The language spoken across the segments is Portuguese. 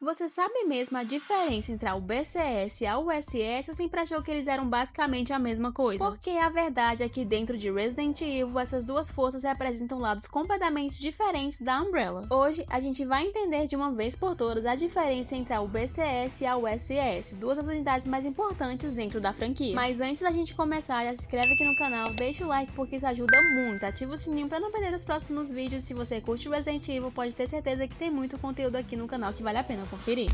Você sabe mesmo a diferença entre a UBCS e a USS ou sempre achou que eles eram basicamente a mesma coisa? Porque a verdade é que dentro de Resident Evil, essas duas forças representam lados completamente diferentes da Umbrella. Hoje, a gente vai entender de uma vez por todas a diferença entre a UBCS e a USS, duas das unidades mais importantes dentro da franquia. Mas antes da gente começar, já se inscreve aqui no canal, deixa o like porque isso ajuda muito, ativa o sininho para não perder os próximos vídeos. Se você curte Resident Evil, pode ter certeza que tem muito conteúdo aqui no canal que vale a pena conferir.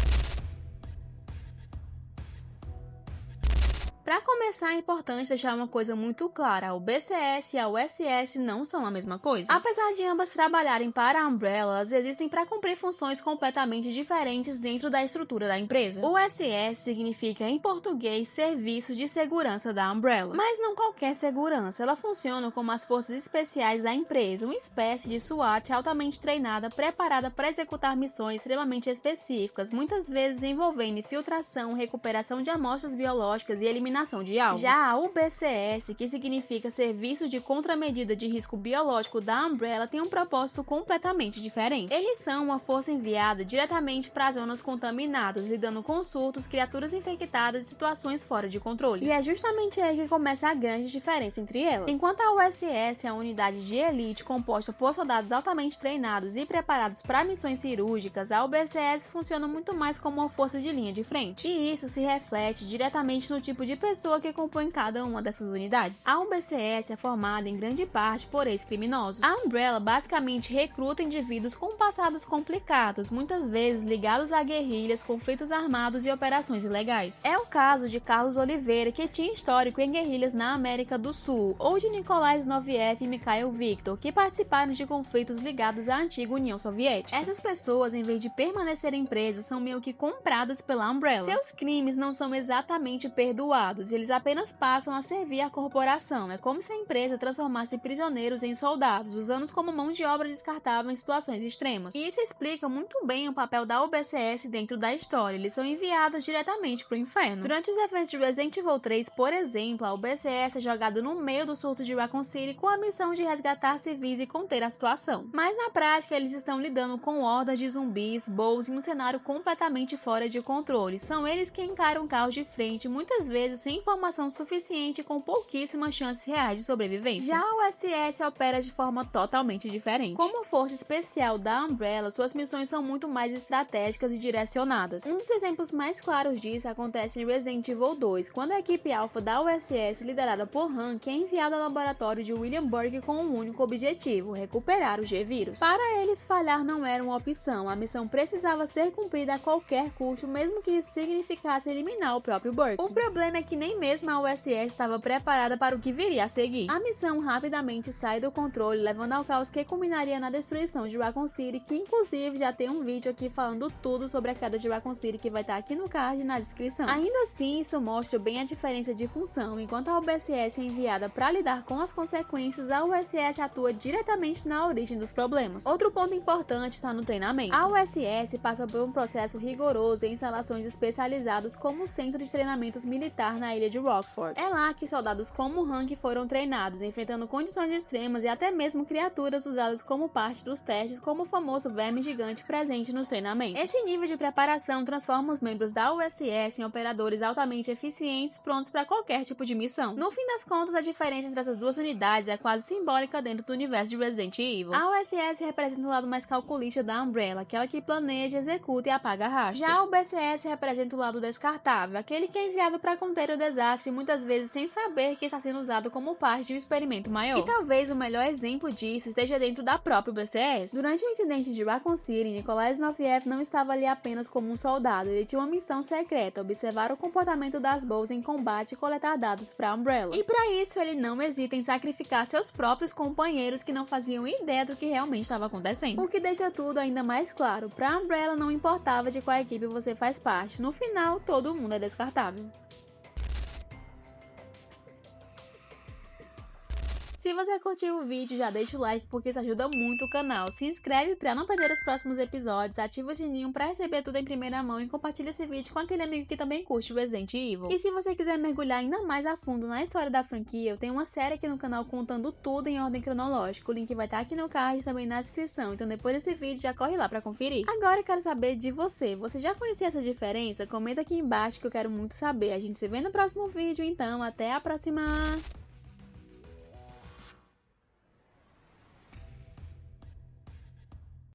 Para começar, é importante deixar uma coisa muito clara: a UBCS e a USS não são a mesma coisa. Apesar de ambas trabalharem para a Umbrella, elas existem para cumprir funções completamente diferentes dentro da estrutura da empresa. O USS significa, em português, Serviço de Segurança da Umbrella. Mas não qualquer segurança, ela funciona como as forças especiais da empresa, uma espécie de SWAT altamente treinada, preparada para executar missões extremamente específicas, muitas vezes envolvendo infiltração, recuperação de amostras biológicas e eliminação de alvos. Já a UBCS, que significa Serviço de Contramedida de Risco Biológico da Umbrella, tem um propósito completamente diferente. Eles são uma força enviada diretamente para zonas contaminadas, lidando com surtos, criaturas infectadas e situações fora de controle. E é justamente aí que começa a grande diferença entre elas. Enquanto a USS é uma unidade de elite composta por soldados altamente treinados e preparados para missões cirúrgicas, a UBCS funciona muito mais como uma força de linha de frente. E isso se reflete diretamente no tipo de pessoa que compõe cada uma dessas unidades. A UBCS é formada em grande parte por ex-criminosos. A Umbrella basicamente recruta indivíduos com passados complicados, muitas vezes ligados a guerrilhas, conflitos armados e operações ilegais. É o caso de Carlos Oliveira, que tinha histórico em guerrilhas na América do Sul, ou de Nikolai Znoviev e Mikhail Viktor, que participaram de conflitos ligados à antiga União Soviética. Essas pessoas, em vez de permanecerem presas, são meio que compradas pela Umbrella. Seus crimes não são exatamente perdoados, eles apenas passam a servir à corporação. É como se a empresa transformasse prisioneiros em soldados, usando-os como mão de obra descartável em situações extremas. E isso explica muito bem o papel da UBCS dentro da história. Eles são enviados diretamente para o inferno. Durante os eventos de Resident Evil 3, por exemplo, a UBCS é jogada no meio do surto de Raccoon City com a missão de resgatar civis e conter a situação. Mas na prática, eles estão lidando com hordas de zumbis, bows em um cenário completamente fora de controle. São eles que encaram o caos de frente, muitas vezes sem informação suficiente e com pouquíssimas chances reais de sobrevivência. Já a USS opera de forma totalmente diferente. Como força especial da Umbrella, suas missões são muito mais estratégicas e direcionadas. Um dos exemplos mais claros disso acontece em Resident Evil 2, quando a equipe alfa da USS, liderada por Hank, é enviada ao laboratório de William Burke com um único objetivo: recuperar o G-Vírus. Para eles, falhar não era uma opção, a missão precisava ser cumprida a qualquer custo, mesmo que isso significasse eliminar o próprio Burke. O problema é que nem mesmo a USS estava preparada para o que viria a seguir. A missão rapidamente sai do controle, levando ao caos que culminaria na destruição de Raccoon City, que inclusive já tem um vídeo aqui falando tudo sobre a queda de Raccoon City, que vai estar aqui no card e na descrição. Ainda assim, isso mostra bem a diferença de função. Enquanto a UBCS é enviada para lidar com as consequências, a USS atua diretamente na origem dos problemas. Outro ponto importante está no treinamento. A USS passa por um processo rigoroso em instalações especializadas como o Centro de Treinamentos Militar na ilha de Rockford. É lá que soldados como Hank foram treinados, enfrentando condições extremas e até mesmo criaturas usadas como parte dos testes, como o famoso verme gigante presente nos treinamentos. Esse nível de preparação transforma os membros da USS em operadores altamente eficientes, prontos para qualquer tipo de missão. No fim das contas, a diferença entre essas duas unidades é quase simbólica dentro do universo de Resident Evil. A USS representa o lado mais calculista da Umbrella, aquela que planeja, executa e apaga rastros. Já a UBCS representa o lado descartável, aquele que é enviado para conter o desastre, muitas vezes sem saber que está sendo usado como parte de um experimento maior. E talvez o melhor exemplo disso esteja dentro da própria UBCS. Durante o incidente de Raccoon City, Nikolai Znoviev não estava ali apenas como um soldado, ele tinha uma missão secreta: observar o comportamento das boas em combate e coletar dados para a Umbrella. E para isso, ele não hesita em sacrificar seus próprios companheiros que não faziam ideia do que realmente estava acontecendo. O que deixa tudo ainda mais claro: para a Umbrella não importava de qual equipe você faz parte, no final todo mundo é descartável. Se você curtiu o vídeo, já deixa o like porque isso ajuda muito o canal. Se inscreve pra não perder os próximos episódios, ativa o sininho pra receber tudo em primeira mão e compartilha esse vídeo com aquele amigo que também curte o Resident Evil. E se você quiser mergulhar ainda mais a fundo na história da franquia, eu tenho uma série aqui no canal contando tudo em ordem cronológica. O link vai estar aqui no card e também na descrição, então depois desse vídeo já corre lá pra conferir. Agora eu quero saber de você. Você já conhecia essa diferença? Comenta aqui embaixo que eu quero muito saber. A gente se vê no próximo vídeo, então até a próxima!